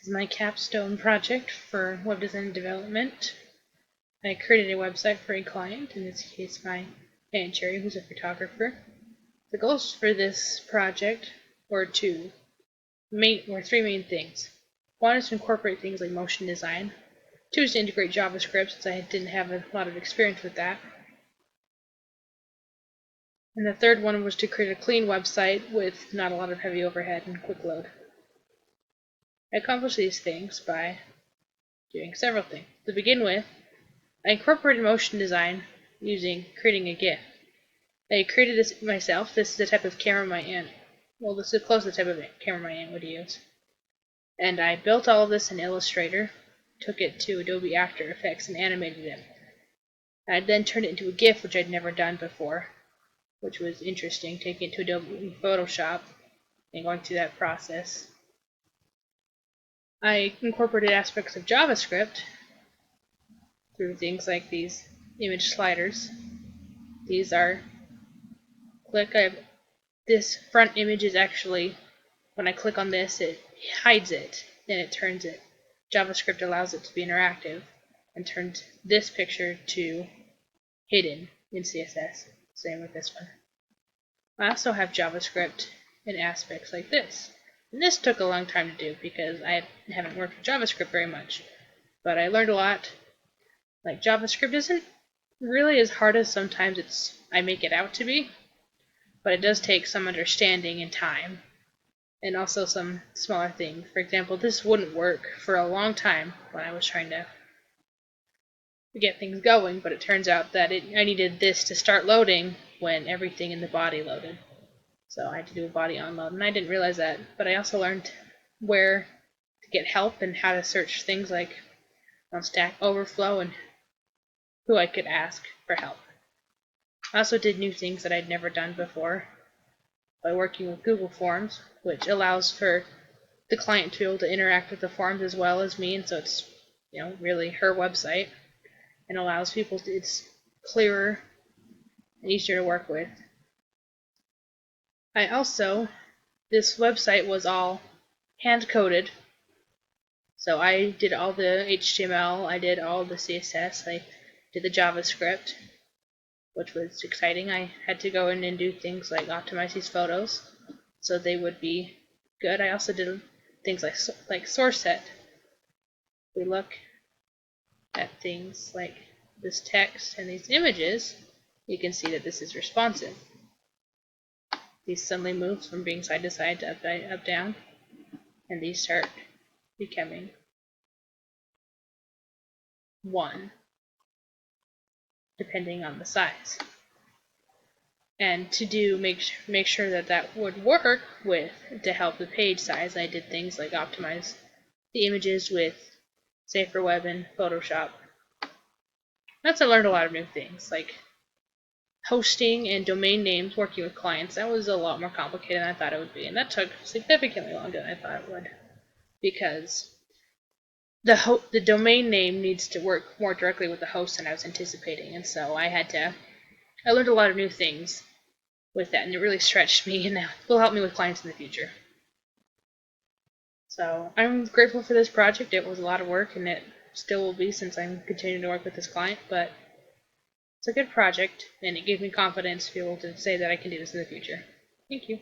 This is my capstone project for web design development. I created a website for a client, in this case my Aunt Cherry, who's a photographer. The goals for this project were three main things. One is to incorporate things like motion design. Two is to integrate JavaScript, since I didn't have a lot of experience with that. And the third one was to create a clean website with not a lot of heavy overhead and quick load. I accomplished these things by doing several things. To begin with, I incorporated motion design using creating a GIF. I created this myself. This is the type of camera my aunt, well, this is close to the type of camera my aunt would use. And I built all of this in Illustrator, took it to Adobe After Effects and animated it. I then turned it into a GIF, which I'd never done before, which was interesting, taking it to Adobe Photoshop and going through that process. I incorporated aspects of JavaScript through things like these image sliders. These are this front image is actually, when I click on this, it hides it, then it turns it. JavaScript allows it to be interactive and turns this picture to hidden in CSS. Same with this one. I also have JavaScript in aspects like this. And this took a long time to do because I haven't worked with JavaScript very much. But I learned a lot. Like, JavaScript isn't really as hard as sometimes I make it out to be, but it does take some understanding and time, and also some smaller things. For example, this wouldn't work for a long time when I was trying to get things going, but it turns out that I needed this to start loading when everything in the body loaded. So I had to do a body onload, and I didn't realize that, but I also learned where to get help and how to search things like on Stack Overflow and who I could ask for help. I also did new things that I'd never done before by working with Google Forms, which allows for the client to be able to interact with the forms as well as me, and so it's really her website, and allows people to, it's clearer and easier to work with. This website was all hand-coded, so I did all the HTML, I did all the CSS, I did the JavaScript, which was exciting. I had to go in and do things like optimize these photos so they would be good. I also did things like source set. We look at things like this text and these images, you can see that this is responsive. These suddenly move from being side to side to up down, and these start becoming one, depending on the size. And to make sure that would work to help the page size, I did things like optimize the images with Safer Web and Photoshop. That's I learned a lot of new things, like hosting and domain names, working with clients. That was a lot more complicated than I thought it would be, and that took significantly longer than I thought it would, because the domain name needs to work more directly with the host than I was anticipating, and so I learned a lot of new things with that, and it really stretched me, and will help me with clients in the future. So I'm grateful for this project. It was a lot of work, and it still will be since I'm continuing to work with this client, but it's a good project, and it gave me confidence to be able to say that I can do this in the future. Thank you.